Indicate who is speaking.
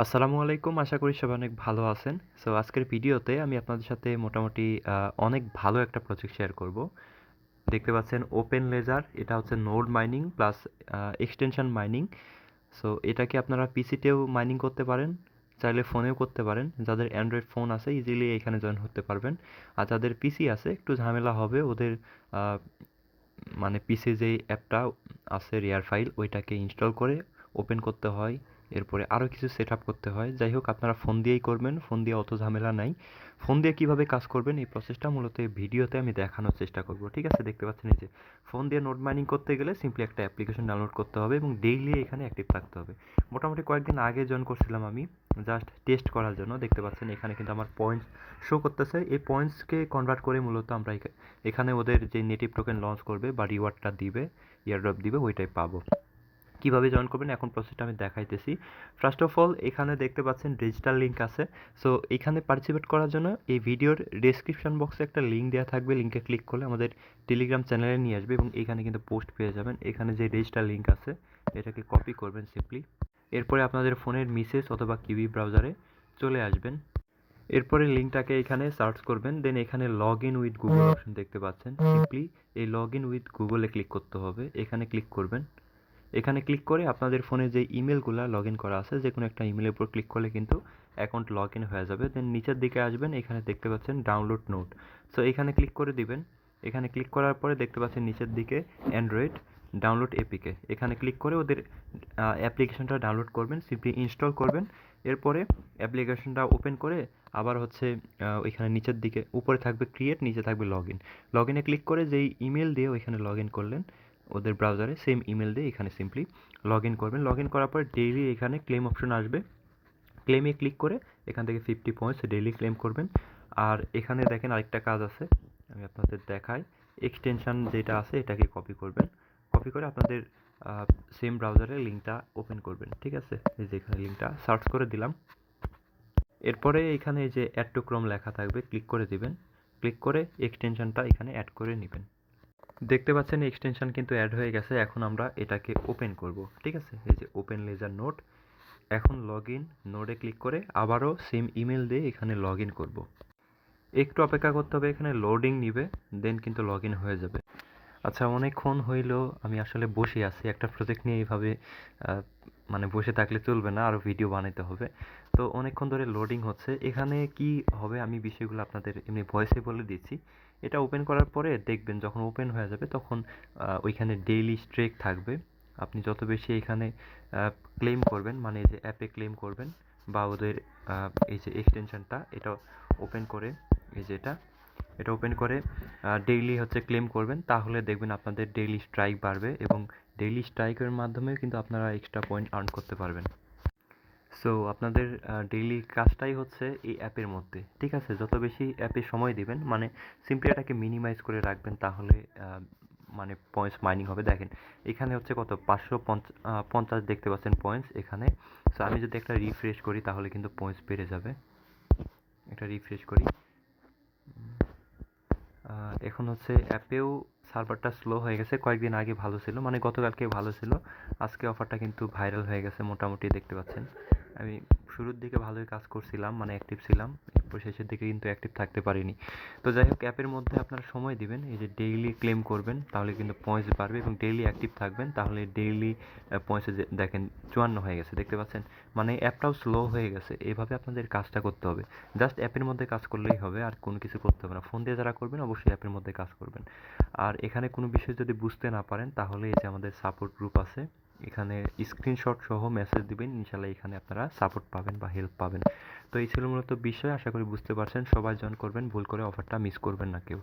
Speaker 1: আসসালামু আলাইকুম। আশা করি সবাই অনেক ভালো আছেন। সো আজকের ভিডিওতে আমি আপনাদের সাথে মোটামুটি অনেক ভালো একটা প্রজেক্ট শেয়ার করব। দেখতে পাচ্ছেন ওপেন লেজার, এটা হচ্ছে node mining plus extension mining. So এটাকে আপনারা পিসিতেও মাইনিং করতে পারেন, চাইলে ফোনেও করতে পারেন। যাদের অ্যান্ড্রয়েড ফোন আছে ইজিলি এখানে জয়েন হতে পারবেন। আর যাদের পিসি আছে একটু ঝামেলা হবে ওদের, আহ, মানে পিসি যেই অ্যাপটা আছে রেয়ার ফাইল ওইটাকে ইনস্টল করে ওপেন করতে হয়, এরপরে আরও কিছু সেট আপ করতে হয়। যাই হোক আপনারা ফোন দিয়েই করবেন, ফোন দিয়ে অত ঝামেলা নাই। ফোন দিয়ে কীভাবে কাজ করবেন এই প্রসেসটা মূলত এই ভিডিওতে আমি দেখানোর চেষ্টা করব। ঠিক আছে, দেখতে পাচ্ছেন এই যে ফোন দিয়ে নোট মাইনিং করতে গেলে সিম্পলি একটা অ্যাপ্লিকেশন ডাউনলোড করতে হবে এবং ডেইলি এখানে অ্যাক্টিভ থাকতে হবে। মোটামুটি কয়েকদিন আগে জয়েন করছিলাম আমি জাস্ট টেস্ট করার জন্য। দেখতে পাচ্ছেন এখানে কিন্তু আমার পয়েন্টস শো করতেছে। এই পয়েন্টসকে কনভার্ট করে মূলত আমরা এখানে ওদের যে নেটিভ টোকেন লঞ্চ করবে বা রিওয়ার্ডটা দিবে, ইয়ারড্রপ দিবে, ওইটাই পাবো। কীভাবে জয়েন করবেন এখন প্রসেসটা আমি দেখাইতেছি। ফার্স্ট অফ অল এখানে দেখতে পাচ্ছেন রেজিস্টার লিঙ্ক আছে। সো এখানে পার্টিসিপেট করার জন্য এই ভিডিওর ডেসক্রিপশন বক্সে একটা লিঙ্ক দেওয়া থাকবে। লিঙ্কে ক্লিক করলে আমাদের টেলিগ্রাম চ্যানেলে নিয়ে আসবে এবং এখানে কিন্তু পোস্ট পেয়ে যাবেন। এখানে যে রেজিস্টার লিঙ্ক আছে এটাকে কপি করবেন সিম্পলি। এরপরে আপনাদের ফোনের মেসেজ অথবা কিউই ব্রাউজারে চলে আসবেন। এরপরে লিঙ্কটাকে এখানে সার্চ করবেন, দেন এখানে log in with Google option দেখতে পাচ্ছেন। সিম্পলি এই লগ ইন উইথ গুগলে ক্লিক করতে হবে, এখানে ক্লিক করবেন। এখানে ক্লিক করে আপনাদের ফোনে যে ইমেলগুলো লগ ইন করা আছে যে কোনো একটা ইমেলের উপর ক্লিক করলে কিন্তু অ্যাকাউন্ট লগ ইন হয়ে যাবে। দেন নিচের দিকে আসবেন, এখানে দেখতে পাচ্ছেন ডাউনলোড নোট। সো এখানে ক্লিক করে দিবেন। এখানে ক্লিক করার পরে দেখতে পাচ্ছেন নিচের দিকে অ্যান্ড্রয়েড ডাউনলোড এপিকে, এখানে ক্লিক করে ওদের অ্যাপ্লিকেশনটা ডাউনলোড করবেন, সিম্পলি ইনস্টল করবেন। এরপরে অ্যাপ্লিকেশনটা ওপেন করে আবার হচ্ছে ওইখানে নিচের দিকে উপরে থাকবে ক্রিয়েট, নিচে থাকবে লগ ইন। লগ ইনে ক্লিক করে যেই ইমেল দিয়ে ওইখানে লগ ইন করলেন ওদের ব্রাউজারে, সেম ইমেল দিয়ে এখানে সিম্পলি লগ ইন করবেন। লগ ইন করার পর ডেইলি এখানে ক্লেম অপশন আসবে, ক্লেমে ক্লিক করে এখান থেকে 50 পয়েন্টস ডেইলি ক্লেম করবেন। আর এখানে দেখেন আরেকটা কাজ আছে, আমি আপনাদের দেখাই। এক্সটেনশন যেটা আছে এটাকে কপি করবেন, কপি করে আপনাদের সেম ব্রাউজারে লিঙ্কটা ওপেন করবেন। ঠিক আছে, এই যে এখানে লিঙ্কটা সার্চ করে দিলাম। এরপরে এখানে এই যে অ্যাড টু ক্রোম লেখা থাকবে, ক্লিক করে দিবেন। ক্লিক করে এক্সটেনশনটা এখানে অ্যাড করে নেবেন। দেখতে পাচ্ছেন এক্সটেনশন কিন্তু অ্যাড হয়ে গেছে। এখন আমরা এটাকে ওপেন করব। ঠিক আছে, এই যে ওপেন লেজার নোট। এখন লগ ইন নোডে ক্লিক করে আবারও সেম ইমেল দিয়ে এখানে লগ ইন করবো। একটু অপেক্ষা করতে হবে, এখানে লোডিং নিবে, দেন কিন্তু লগ ইন হয়ে যাবে। আচ্ছা, অনেকক্ষণ হইলেও আমি আসলে বসে আছি একটা প্রজেক্ট নিয়ে। এইভাবে মানে বসে থাকলে চলবে না, আরও ভিডিও বানাতে হবে। তো অনেকক্ষণ ধরে লোডিং হচ্ছে। এখানে কি হবে আমি বিষয়গুলো আপনাদের এমনি ভয়েসে বলে দিচ্ছি। এটা ওপেন করার পরে দেখবেন যখন ওপেন হয়ে যাবে তখন ওইখানে ডেইলি স্ট্রেক থাকবে। আপনি যত বেশি এখানে ক্লেম করবেন, মানে এই যে অ্যাপে ক্লেম করবেন বা ওদের এই যে এক্সটেনশনটা এটা ওপেন করে, এই যে এটা ওপেন করে ডেইলি হচ্ছে ক্লেম করবেন, তাহলে দেখবেন আপনাদের ডেইলি স্ট্রাইক বাড়বে এবং ডেইলি স্ট্রাইকের মাধ্যমে কিন্তু আপনারা এক্সট্রা পয়েন্ট আর্ন করতে পারবেন। সো আপনাদের ডেইলি কাজটাই হচ্ছে এই অ্যাপের মধ্যে। ঠিক আছে, যত বেশি অ্যাপে সময় দিবেন, মানে সিম্পলি এটাকে মিনিমাইজ করে রাখবেন, তাহলে মানে পয়েন্টস মাইনিং হবে। দেখেন এখানে হচ্ছে কত 550 দেখতে পাচ্ছেন পয়েন্টস এখানে। সো আমি যদি একটা রিফ্রেশ করি তাহলে কিন্তু পয়েন্টস বেড়ে যাবে। একটা রিফ্রেশ করি। এখন হচ্ছে অ্যাপেও সার্ভারটা স্লো হয়ে গেছে। কয়েকদিন আগে ভালো ছিল, মানে গতকালকে ভালো ছিল, আজকে অফারটা কিন্তু ভাইরাল হয়ে গেছে মোটামুটি। দেখতে পাচ্ছেন আমি শুরুর দিকে ভালোই কাজ করছিলাম, মানে অ্যাক্টিভ ছিলাম, এরপর শেষের দিকে কিন্তু অ্যাক্টিভ থাকতে পারিনি। তো যাই হোক, অ্যাপের মধ্যে আপনারা সময় দিবেন, এই যে ডেইলি ক্লেম করবেন তাহলে কিন্তু পয়েন্টস বাড়বে এবং ডেইলি অ্যাক্টিভ থাকবেন তাহলে ডেইলি পয়েন্টস দেখেন 54 হয়ে গেছে। দেখতে পাচ্ছেন, মানে অ্যাপটাও স্লো হয়ে গেছে। এভাবে আপনাদের কাজটা করতে হবে। জাস্ট অ্যাপের মধ্যে কাজ করলেই হবে, আর কোনো কিছু করতে হবে না। ফোন দিয়ে যারা করবেন অবশ্যই অ্যাপের মধ্যে কাজ করবেন। আর এখানে কোনো বিষয় যদি বুঝতে না পারেন তাহলে এই যে আমাদের সাপোর্ট গ্রুপ আছে, এখানে স্ক্রিনশট সহ মেসেজ দিবেন, ইনশাল্লাহ এখানে আপনারা সাপোর্ট পাবেন বা হেল্প পাবেন। তো এই ছিল মূলত বিষয়। আশা করি বুঝতে পারছেন। সবাই জয়েন করবেন, ভুল করে অফারটা মিস করবেন না কেউ।